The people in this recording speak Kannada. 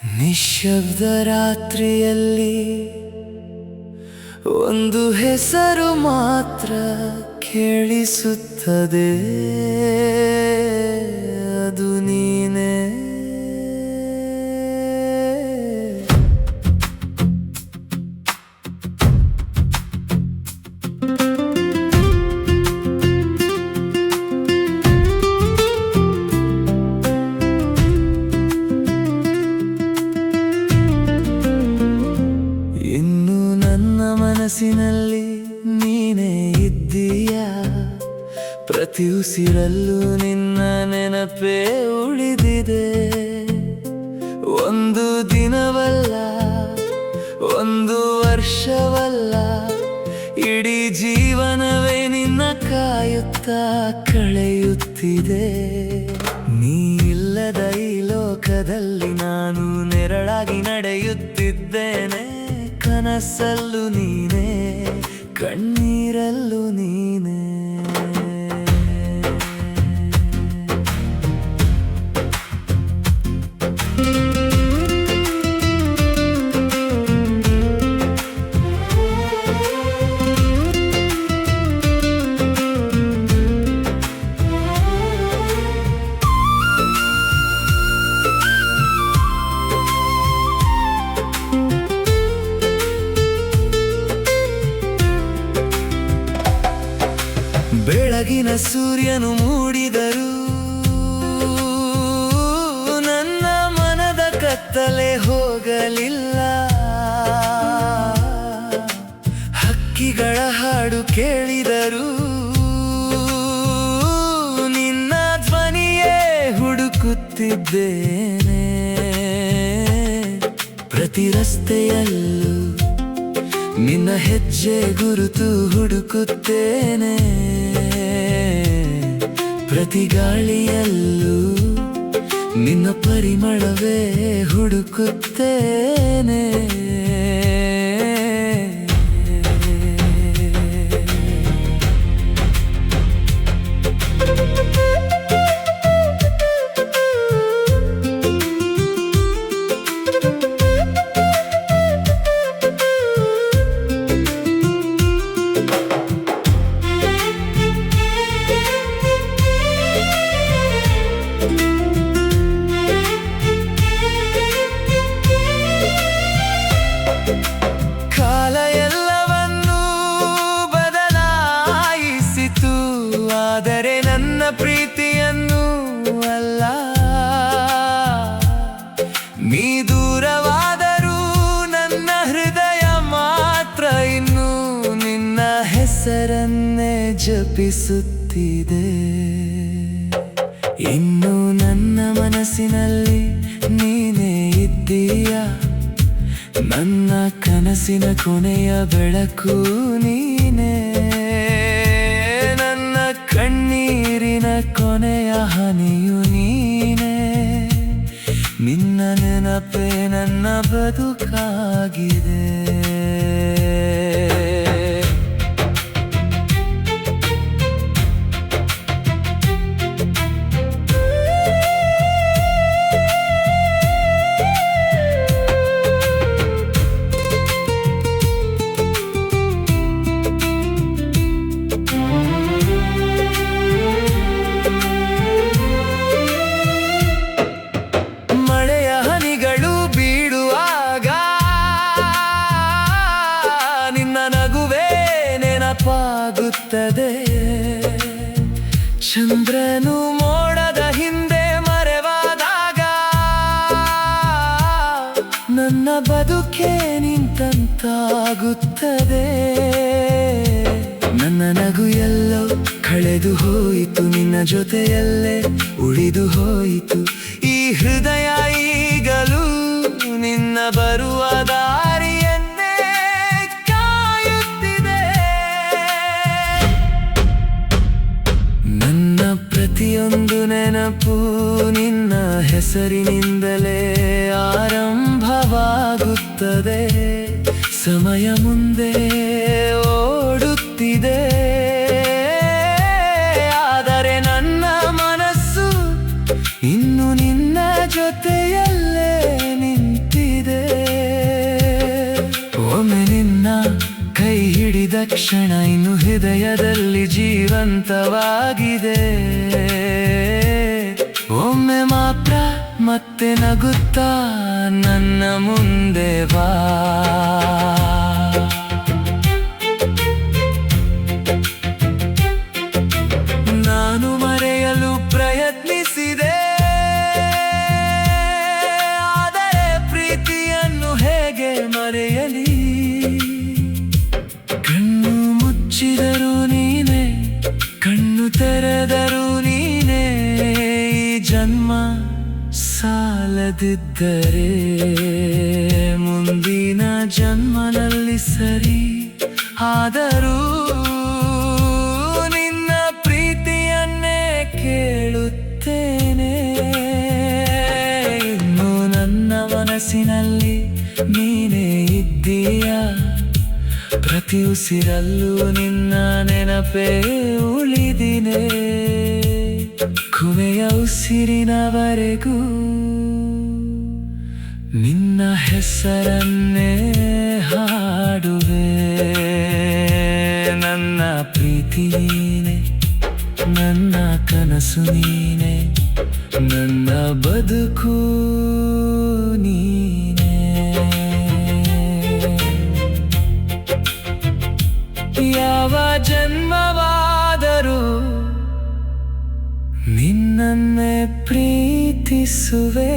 ನಿಶ್ಶಬ್ದ ರಾತ್ರಿಯಲ್ಲಿ ಒಂದು ಹೆಸರು ಮಾತ್ರ ಕೇಳಿಸುತ್ತದೆ, ಅದು ನೀನೇ. ಇನ್ನು ನನ್ನ ಮನಸ್ಸಿನಲ್ಲಿ ನೀನೇ ಇದ್ದೀಯಾ, ಪ್ರತಿ ಉಸಿರಲ್ಲೂ ನಿನ್ನ ನೆನಪೇ ಉಳಿದಿದೆ. ಒಂದು ದಿನವಲ್ಲ, ಒಂದು ವರ್ಷವಲ್ಲ, ಇಡೀ ಜೀವನವೇ ನಿನ್ನ ಕಾಯುತ್ತಾ ಕಳೆಯುತ್ತಿದೆ. ನೀ ಇಲ್ಲದ ಈ ಲೋಕದಲ್ಲಿ ನಾನು ನೆರಳಾಗಿ ನಡೆಯುತ್ತಿದ್ದೇನೆ. ಕನಸಲ್ಲೂ ನೀನೇ, ಕಣ್ಣೀರಲ್ಲೂ ನೀನೇ. ಬೆಳಗಿನ ಸೂರ್ಯನು ಮೂಡಿದರೂ ನನ್ನ ಮನದ ಕತ್ತಲೆ ಹೋಗಲಿಲ್ಲ. ಹಕ್ಕಿಗಳ ಹಾಡು ಕೇಳಿದರೂ ನಿನ್ನ ಧ್ವನಿಯೇ ಹುಡುಕುತ್ತಿದ್ದೇನೆ. ಪ್ರತಿ ರಸ್ತೆಯಲ್ಲೂ ನಿನ್ನ ಹೆಜ್ಜೆ ಗುರುತು ಹುಡುಕುತ್ತೇನೆ. ಪ್ರತಿ ಗಾಳಿಯಲ್ಲೂ ನಿನ್ನ ಪರಿಮಳವೇ ಹುಡುಕುತ್ತೇನೆ. ಕಾಲ ಎಲ್ಲವನ್ನೂ ಬದಲಾಯಿಸಿತು, ಆದರೆ ನನ್ನ ಪ್ರೀತಿಯನ್ನು ಅಲ್ಲ. ನೀ ದೂರವಾದರೂ ನನ್ನ ಹೃದಯ ಮಾತ್ರ ಇನ್ನೂ ನಿನ್ನ ಹೆಸರನ್ನೇ ಜಪಿಸುತ್ತಿದೆ. ಇನ್ನು ನನ್ನ ಮನಸ್ಸಿನಲ್ಲಿ ನೀನೇ ಇದ್ದೀಯಾ, ನನ್ನ ಕನಸಿನ ಕೊನೆಯ ಬೆಳಕು ನೀನೇ. ನನ್ನ ಕಣ್ಣೀರಿನ ಕೊನೆಯ ಹನಿಯು ನೀನೇ. ನಿನ್ನ ನೆನಪೇ ನನ್ನ ಬದುಕಾಗಿದೆ. ನೆನಪಾಗುತ್ತದೆ. ಚಂದ್ರನು ಮೋಡದ ಹಿಂದೆ ಮರೆವಾದಾಗ ನನ್ನ ಬದುಕೇ ನಿಂತಂತಾಗುತ್ತದೆ. ನನ್ನ ನಗು ಎಲ್ಲೋ ಕಳೆದು ಹೋಯಿತು, ನಿನ್ನ ಜೊತೆಯಲ್ಲೇ ಉಳಿದು ಹೋಯಿತು. ಈ ಹೃದಯ ಈಗಲೂ ನಿನ್ನ ಬರುವ ದಾರಿಯನ್ನೇ ಕಾಯುತ್ತಿದೆ. ನನ್ನ ಪ್ರತಿಯೊಂದು ನೆನಪು ನಿನ್ನ ಹೆಸರಿನಿಂದಲೇ ಆರಂಭವಾಗುತ್ತದೆ. ಸಮಯ ಮುಂದೆ ಓಡುತ್ತಿದೆ, ಆದರೆ ನನ್ನ ಮನಸ್ಸು ಇನ್ನು ನಿನ್ನ ಜೊತೆಯಲ್ಲೇ ನಿಂತಿದೆ. ಕ್ಷಣ ಇನ್ನು ಹೃದಯದಲ್ಲಿ ಜೀವಂತವಾಗಿದೆ. ಒಮ್ಮೆ ಮಾತ್ರ ಮತ್ತೆ ನಗುತ್ತಾ ನನ್ನ ಮುಂದೆ ಬಾ. ನಾನು ಮರೆಯಲು ಪ್ರಯತ್ನಿಸಿದೆ, ಆದರೆ ಪ್ರೀತಿಯನ್ನು ಹೇಗೆ ಮರೆಯಲಿ? ಕಣ್ಣು ಮುಚ್ಚಿದರೂ ನೀನೆ, ಕಣ್ಣು ತೆರೆದರೂ ನೀನೆ. ಈ ಜನ್ಮ ಸಾಲದಿದ್ದರೆ ಮುಂದಿನ ಜನ್ಮದಲ್ಲಿ ಸರಿ. ಆದರೂ ನಿನ್ನ ಪ್ರೀತಿಯನ್ನೇ ಕೇಳುತ್ತೇನೆ. ಇನ್ನು ನನ್ನ ಮನಸ್ಸಿನಲ್ಲಿ ನೀನೇ ಇದ್ದೀಯಾ. ಪ್ರತಿ ಉಸಿರಲ್ಲೂ ನಿನ್ನ ನೆನಪೇ ಉಳಿದಿದೆ. ಕೊನೆಯ ಉಸಿರಿನವರೆಗೂ ನಿನ್ನ ಹೆಸರನ್ನೇ ಹಾಡುವೆ. ನನ್ನ ಪ್ರೀತಿ ನೀನೆ, ನನ್ನ ಕನಸು ನೀನೆ, ನನ್ನ ಬದುಕು ನೀನೆ. ಯಾವ ಜನ್ಮವಾದರೂ ನಿನ್ನನ್ನೇ ಪ್ರೀತಿಸುವೆ.